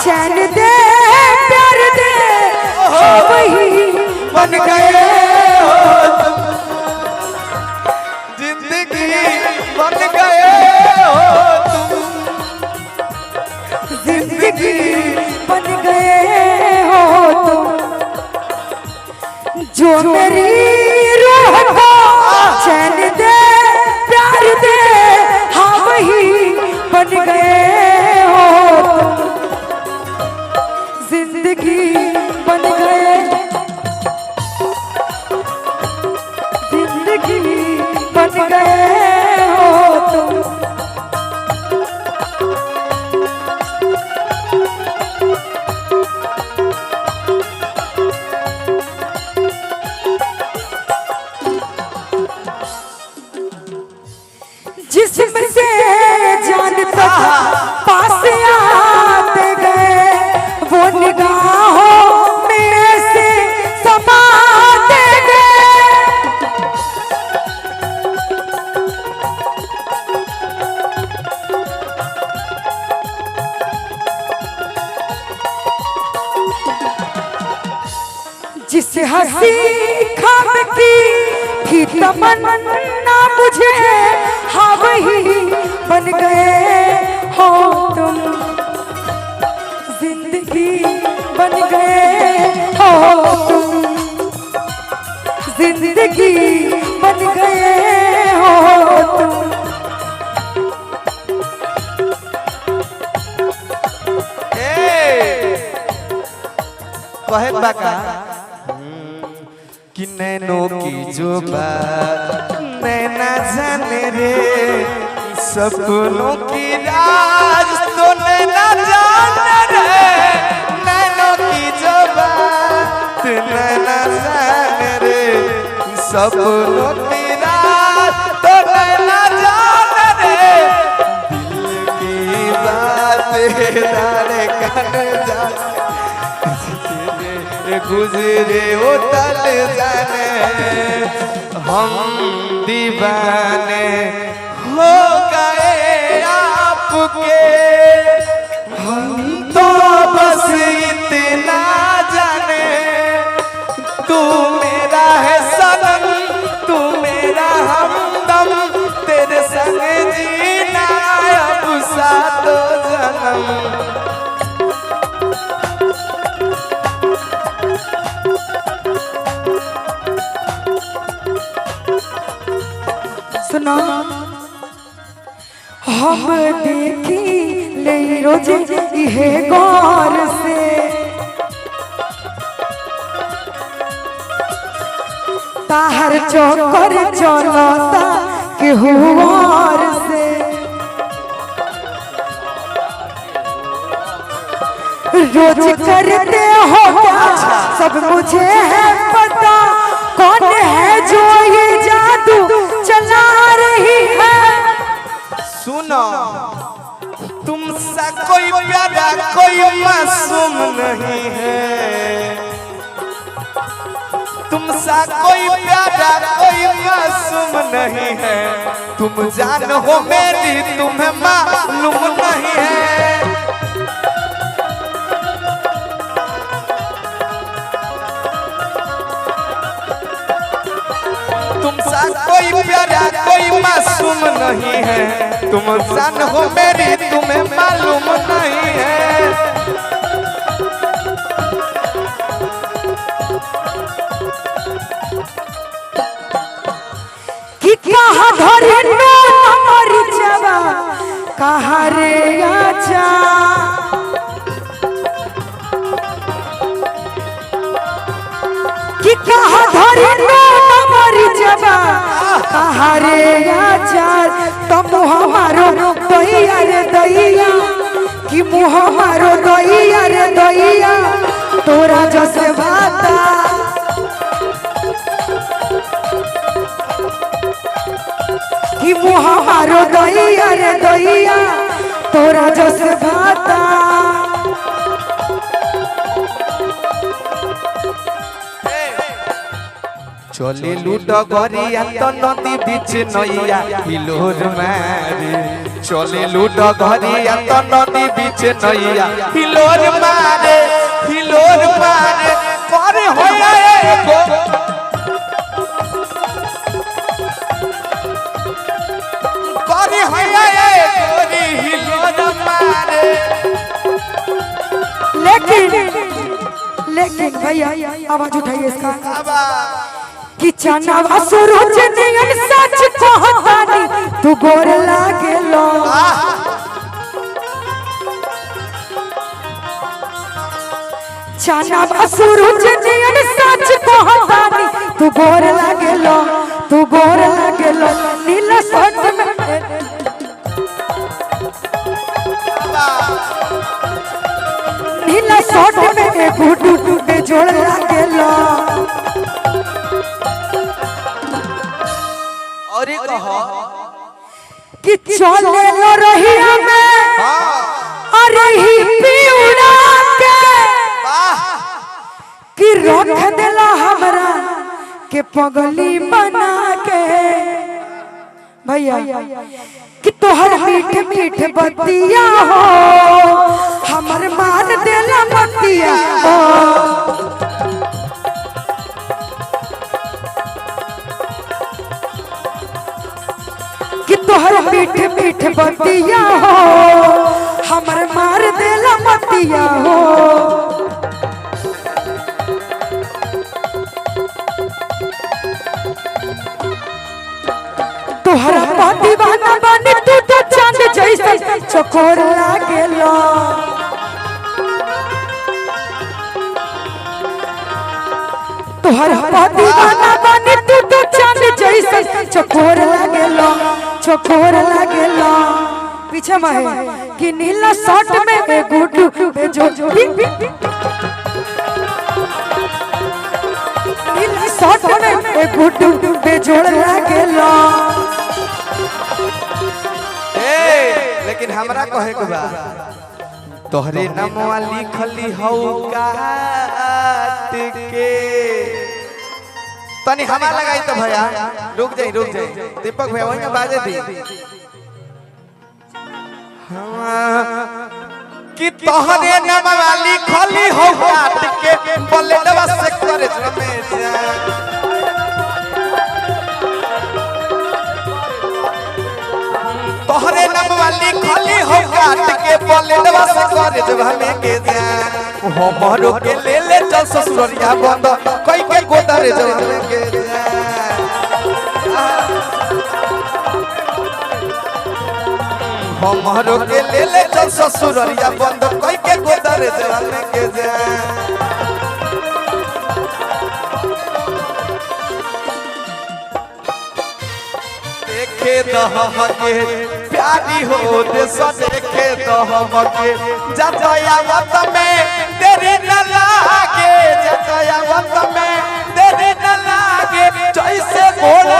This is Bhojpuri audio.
चैन दे प्यार दे वही बन गए हो तुम, जिंदगी बन गए हो तुम, जिंदगी बन गए हो तुम, जो मेरी रूह को चैन दे प्यार दे हाँ वही बन गए हो तुम, जिंदगी बन गए, जिंदगी बन गए हो तुम। जिस्म से जान तक पास आते गए, वो निगाहों में से समाते गए। जिस हंसी ख्वाब की थी तमन्ना मुझे हाँ वही बन गए हो तुम, जिंदगी बन गए हो तुम, जिंदगी बन गए हो तुम। कहे बाका कि नैनों की जो बात नैना जाने रे, सपनों की राज तो नैना जाने रे, नैनों की जो बात नैना जाने रे, सपनों की राज तो नैना जाने रे, दिल की बात दारे कर जाने गुजरे वो तल जाने, हम दीवाने हो गए आपके, हम तो बस इतना जाने, तू मेरा है सनम, तू मेरा हमदम, तेरे संग जीना अब सातों जन्म। सुना हम देखी ले रोज ये गौर से, ताहर चौकर चलता केहू और से, रोज करते हो क्या सब मुझे है पता, कौन है जो ये जादू चला रही है। सुनो तुमसा कोई प्यारा कोई मासूम नहीं है, तुमसा कोई प्यारा कोई मासूम नहीं है, तुम जान हो मेरी तुम्हें मालूम नहीं है। तुमसा कोई प्यारा कोई मासूम नहीं है, तुम जान हो मेरी तुम्हें मालूम नहीं है। कि कहाँ धरे नो हमारी जवा कहाँ रे आजा, कि कहाँ धरे नो हमारी जवा कहाँ रे आजा, तुम हमारो दैया रे दैया, कि मुँह हमारो दैया रे दैया, तोरा जैसे बाता कि मुँह हमारो दैया रे दैया, तोरा जैसे बाता। चली लूट गरिया तो नदी बीच नैया हिलोर मारे, चले लूट घरिया तो नदी बीच नैया हिलोर मारे करे होया एगो करे होया एगो हिलोर मारे। लेकिन भैया आवाज उठाइए इसका कि चनावा सूरज नियन सच कहतानी तू गोर लागेलो। चनावा सूरज नियन सच कहतानी तू गोर लागेलो नीला शर्ट में नीला शर्ट में गुडू बेजोड़ लागेलो। और ये कहो कि चले लो रहिया में अरे ही पिउड़ा के कि रख देला हमरा के पगली बना के। भैया कि तोहर मीठ मीठ बतिया हो हमर मान देला बतिया हो। कि तोहर मीठ मीठ बतिया हो हमर मार देला बतिया हो। तोहरा दीवाना बने तू तो चांद जैसे चकोर लागेलो। तोहरा दीवाना बने तू तो चांद जैसे चकोर लागेलो पीछे में कि नीला शर्ट में गुडू बेजोड़ नीला शर्ट में गुडू बेजोड़ लागेलो। लेकिन हमरा कहे के बा तोहरे नामवा लिखली हौ काट के तनी हमा लगाई तो भैया रुक जाई दीपक भैया वहीं बाजे दी कि तोहरे नामवा लिखली हौ काट के बलेडवा से करे में जा। तोहरे नामवा लिखली हो काट के बलेडवा से करे जब हमें के जान हमरो के ले चल ससुरिया बंद कोई के गोदरे जब हमें के जान हमरो के ले चल ससुरिया बंद कोई के गोदरे जब हमें के जान। देखे दहमके प्यारी हो देश देखे दहमके जतयावत में तेरे न लागे जतयावत में तेरे न लागे जैसे घोड़ा